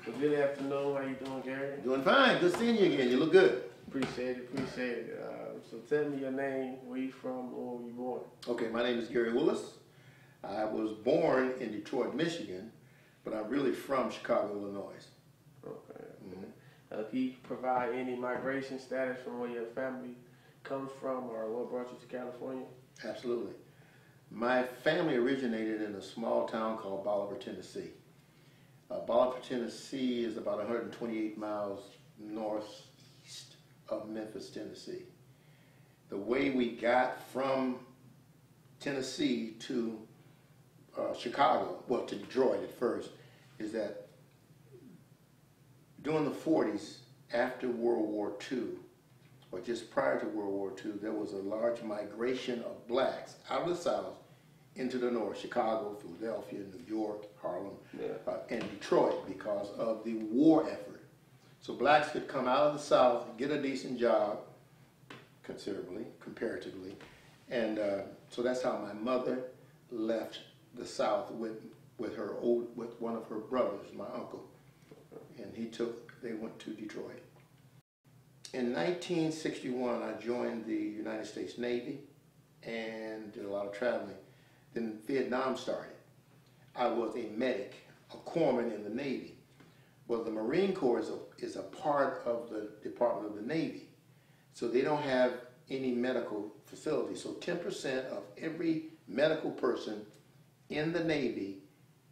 Well, good afternoon. How you doing, Gary? Doing fine. Good seeing you again. You look good. Appreciate it. Appreciate it. So tell me your name, where you from, or where you born? Okay, my name is Gary Willis. I was born in Detroit, Michigan, but I'm really from Chicago, Illinois. Okay. Can you provide any migration status from where your family comes from, or what brought you to California? Absolutely. My family originated in a small town called Bolivar, Tennessee. Bolivar, Tennessee is about 128 miles northeast of Memphis, Tennessee. The way we got from Tennessee to Chicago, well, to Detroit at first, is that during the 40s, after World War II, or just prior to World War II, there was a large migration of blacks out of the South into the North, Chicago, Philadelphia, New York, Harlem, and Detroit, because of the war effort. So blacks could come out of the South, get a decent job, considerably, comparatively, and so that's how my mother left the South with one of her brothers, my uncle, and they went to Detroit. In 1961, I joined the United States Navy and did a lot of traveling. Then Vietnam started. I was a medic, a corpsman in the Navy. Well, the Marine Corps is a part of the Department of the Navy, so they don't have any medical facilities. So 10% of every medical person in the Navy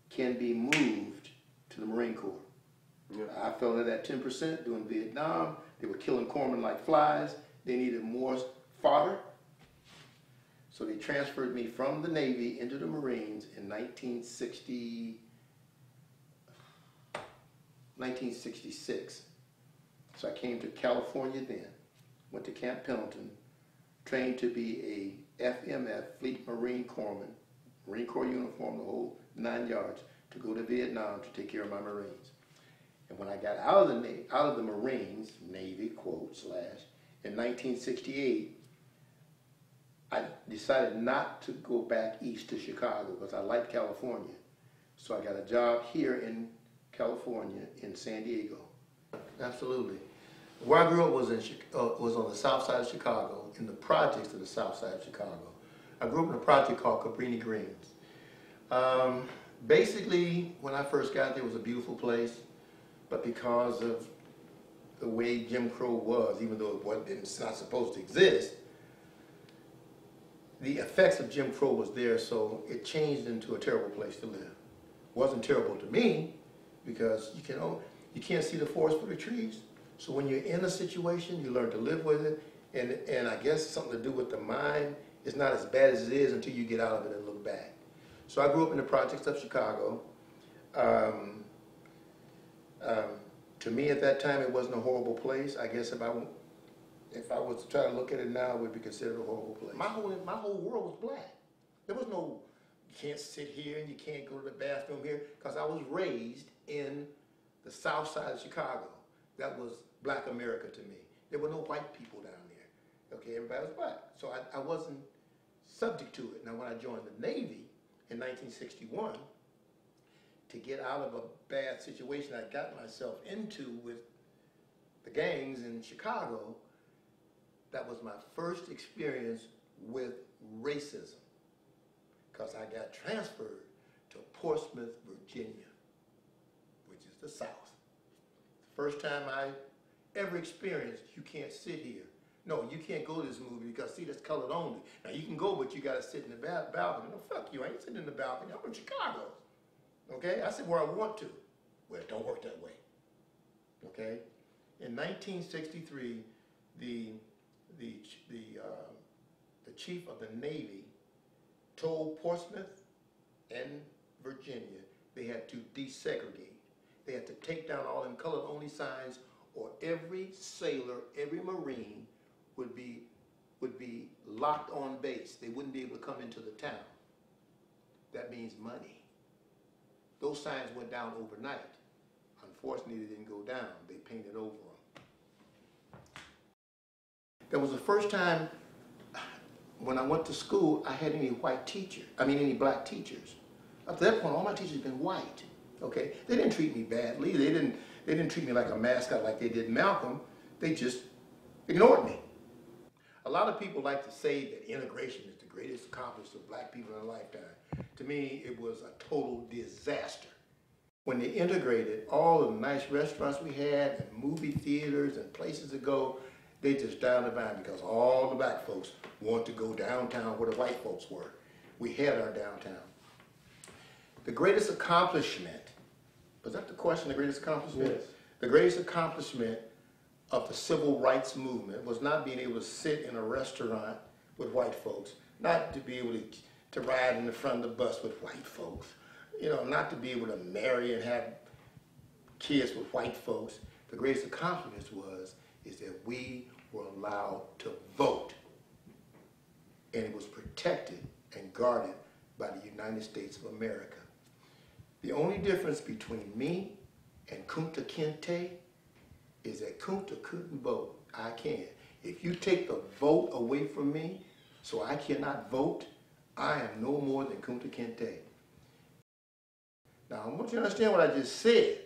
can be moved to the Marine Corps. Yeah. I fell into that 10% during Vietnam. They were killing corpsmen like flies. They needed more fodder. So they transferred me from the Navy into the Marines in 1966. So I came to California then, went to Camp Pendleton, trained to be a FMF, Fleet Marine Corpsman, Marine Corps uniform, the whole 9 yards, to go to Vietnam to take care of my Marines. And when I got out of the Marines, Navy, quote, slash, in 1968, I decided not to go back east to Chicago because I liked California. So I got a job here in California, in San Diego. Absolutely. Where I grew up was on the south side of Chicago, in the projects of the south side of Chicago. I grew up in a project called Cabrini Greens. Basically, when I first got there, it was a beautiful place, but because of the way Jim Crow was, even though it's not supposed to exist, the effects of Jim Crow was there, so it changed into a terrible place to live. It wasn't terrible to me, because you can't see the forest for the trees. So when you're in a situation, you learn to live with it, and I guess something to do with the mind. It's not as bad as it is until you get out of it and look back. So I grew up in the projects of Chicago. To me at that time, it wasn't a horrible place. I guess if I was to try to look at it now, it would be considered a horrible place. My whole world was black. There was no, you can't sit here and you can't go to the bathroom here, because I was raised in the south side of Chicago. That was black America to me. There were no white people down there. Okay, everybody was black. So I wasn't subject to it. Now when I joined the Navy in 1961, to get out of a bad situation I got myself into with the gangs in Chicago, that was my first experience with racism, because I got transferred to Portsmouth, Virginia, which is the South. First time I ever experienced, you can't sit here. No, you can't go to this movie because, see, that's colored only. Now, you can go, but you got to sit in the balcony. No, fuck you, I ain't sitting in the balcony. I'm from Chicago. Okay? I sit where I want to. Well, it don't work that way. Okay? In 1963, the chief of the Navy told Portsmouth and Virginia they had to desegregate. They had to take down all them colored only signs, or every sailor, every Marine would be locked on base. They wouldn't be able to come into the town. That means money. Those signs went down overnight. Unfortunately, they didn't go down. They painted over them. That was the first time when I went to school I had any black teachers. Up to that point, all my teachers had been white. Okay, they didn't treat me badly. They didn't treat me like a mascot like they did Malcolm. They just ignored me. A lot of people like to say that integration is the greatest accomplishment of black people in a lifetime. To me, it was a total disaster. When they integrated all of the nice restaurants we had and movie theaters and places to go, they just dialed the vine because all the black folks wanted to go downtown where the white folks were. We had our downtown. The greatest accomplishment, was that the question, the greatest accomplishment? Yes. The greatest accomplishment of the civil rights movement was not being able to sit in a restaurant with white folks, not to be able to ride in the front of the bus with white folks, you know, not to be able to marry and have kids with white folks. The greatest accomplishment is that we were allowed to vote, and it was protected and guarded by the United States of America. The only difference between me and Kunta Kinte is that Kunta couldn't vote. I can. If you take the vote away from me so I cannot vote, I am no more than Kunta Kinte. Now, I want you to understand what I just said.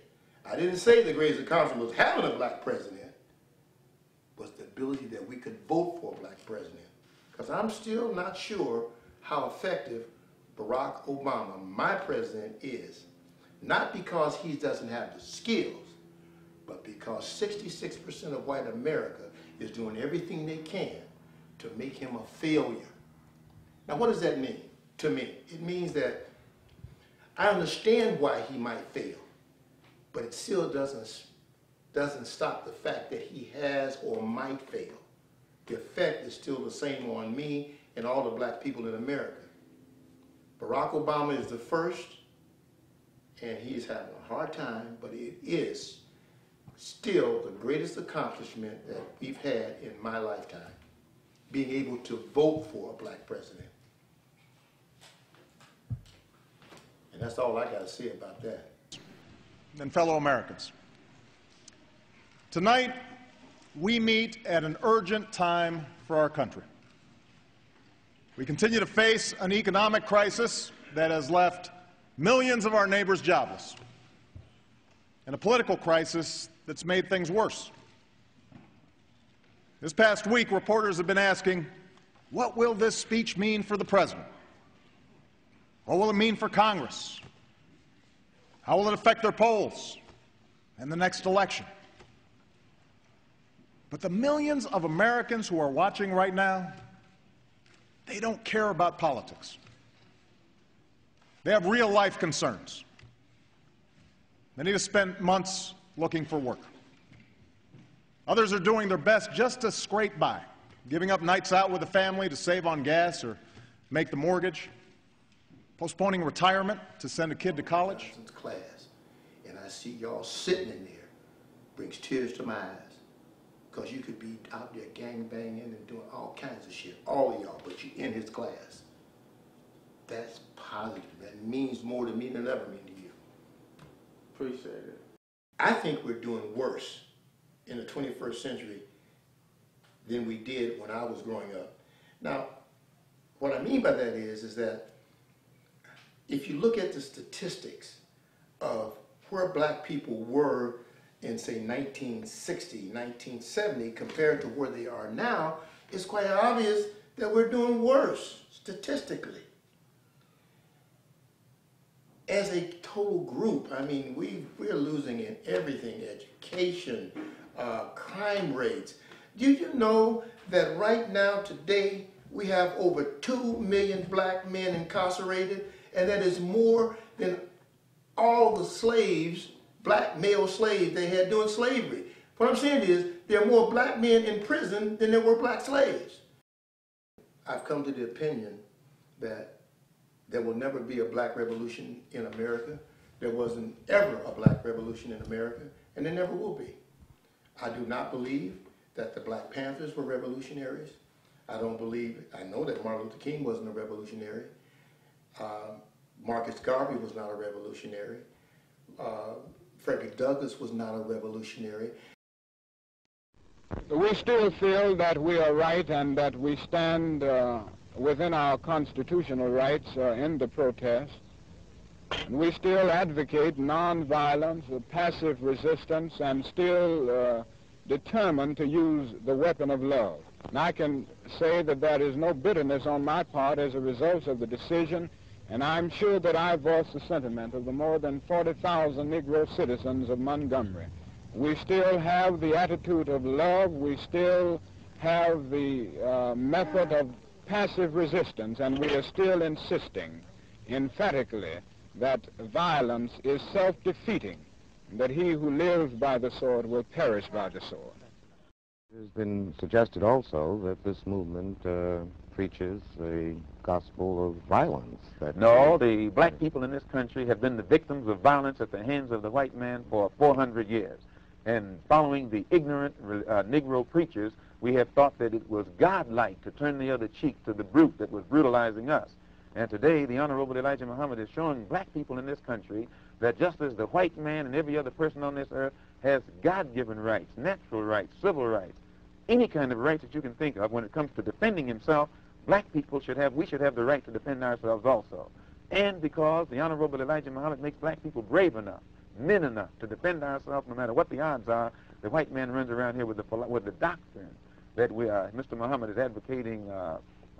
I didn't say the greatest accomplishment was having a black president. It was the ability that we could vote for a black president. Because I'm still not sure how effective Barack Obama, my president, is. Not because he doesn't have the skills, but because 66% of white America is doing everything they can to make him a failure. Now, what does that mean to me? It means that I understand why he might fail, but it still doesn't stop the fact that he has or might fail. The effect is still the same on me and all the black people in America. Barack Obama is the first, and he's having a hard time, but it is still the greatest accomplishment that we've had in my lifetime, being able to vote for a black president. And that's all I got to say about that. And fellow Americans, tonight we meet at an urgent time for our country. We continue to face an economic crisis that has left millions of our neighbors jobless, and a political crisis that's made things worse. This past week, reporters have been asking, what will this speech mean for the president? What will it mean for Congress? How will it affect their polls and the next election? But the millions of Americans who are watching right now, they don't care about politics. They have real-life concerns. Many have spent months looking for work. Others are doing their best just to scrape by, giving up nights out with the family to save on gas or make the mortgage, postponing retirement to send a kid to college. Class, and I see y'all sitting in there, brings tears to my eyes. Because you could be out there gangbanging and doing all kinds of shit, all of y'all, but you're in his class. That's positive. That means more to me than it ever mean to you. Appreciate it. I think we're doing worse in the 21st century than we did when I was growing up. Now, what I mean by that is that if you look at the statistics of where black people were in, say, 1960, 1970, compared to where they are now, it's quite obvious that we're doing worse statistically. As a total group, I mean, we're losing in everything, education, crime rates. Do you know that right now, today, we have over 2 million black men incarcerated, and that is more than all the slaves, black male slaves they had during slavery. What I'm saying is, there are more black men in prison than there were black slaves. I've come to the opinion that there will never be a black revolution in America. There wasn't ever a black revolution in America, and there never will be. I do not believe that the Black Panthers were revolutionaries. I know that Martin Luther King wasn't a revolutionary. Marcus Garvey was not a revolutionary. Frederick Douglass was not a revolutionary. We still feel that we are right and that we stand within our constitutional rights in the protest. we still advocate nonviolence, passive resistance, and still determined to use the weapon of love. And I can say that there is no bitterness on my part as a result of the decision, and I'm sure that I voice the sentiment of the more than 40,000 Negro citizens of Montgomery. We still have the attitude of love. We still have the method of passive resistance, and we are still insisting emphatically that violence is self-defeating, that he who lives by the sword will perish by the sword. It has been suggested also that this movement preaches a gospel of violence. No, the black people in this country have been the victims of violence at the hands of the white man for 400 years. And following the ignorant Negro preachers, we have thought that it was godlike to turn the other cheek to the brute that was brutalizing us. And today, the Honorable Elijah Muhammad is showing black people in this country that just as the white man and every other person on this earth has God-given rights, natural rights, civil rights, any kind of rights that you can think of when it comes to defending himself, black people should have, we should have the right to defend ourselves also. And because the Honorable Elijah Muhammad makes black people brave enough, men enough to defend ourselves no matter what the odds are, the white man runs around here with the doctrine that Mr. Muhammad is advocating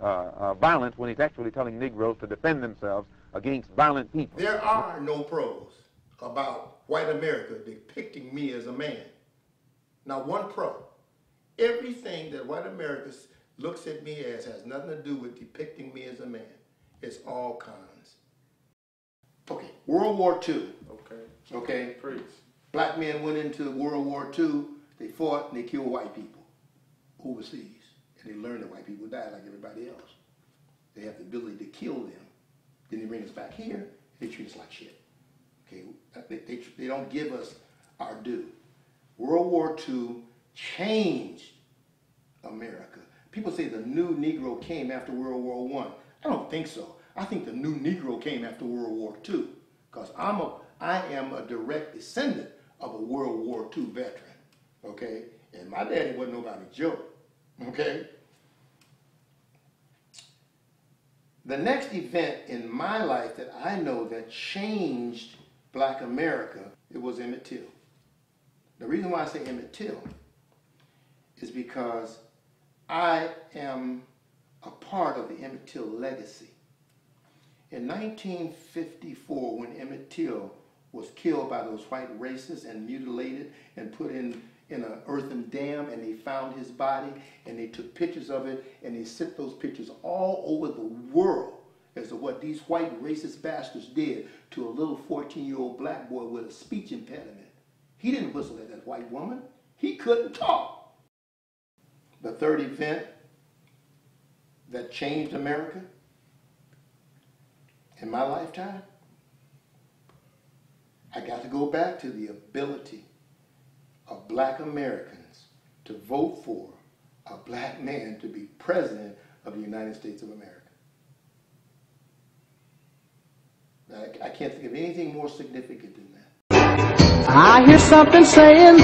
violence when he's actually telling Negroes to defend themselves against violent people. There are no pros about white America depicting me as a man. Not one pro. Everything that white America looks at me as has nothing to do with depicting me as a man. It's all cons. Okay, World War II. Okay. Preach. Black men went into World War II, they fought and they killed white people overseas. And they learned that white people died like everybody else. They have the ability to kill them. Then they bring us back here, they treat us like shit. Okay, they don't give us our due. World War II changed America. People say the new Negro came after World War I. I don't think so. I think the new Negro came after World War II, because I am a direct descendant of a World War II veteran, okay? And my daddy wasn't nobody's joke, okay? The next event in my life that I know that changed black America, it was Emmett Till. The reason why I say Emmett Till is because I am a part of the Emmett Till legacy. In 1954, when Emmett Till was killed by those white racists and mutilated and put in an earthen dam, and they found his body and they took pictures of it and they sent those pictures all over the world as to what these white racist bastards did to a little 14-year-old black boy with a speech impediment. He didn't whistle at that white woman. He couldn't talk. The third event that changed America in my lifetime, I got to go back to the ability of black Americans to vote for a black man to be president of the United States of America. I can't think of anything more significant than that. I hear something saying,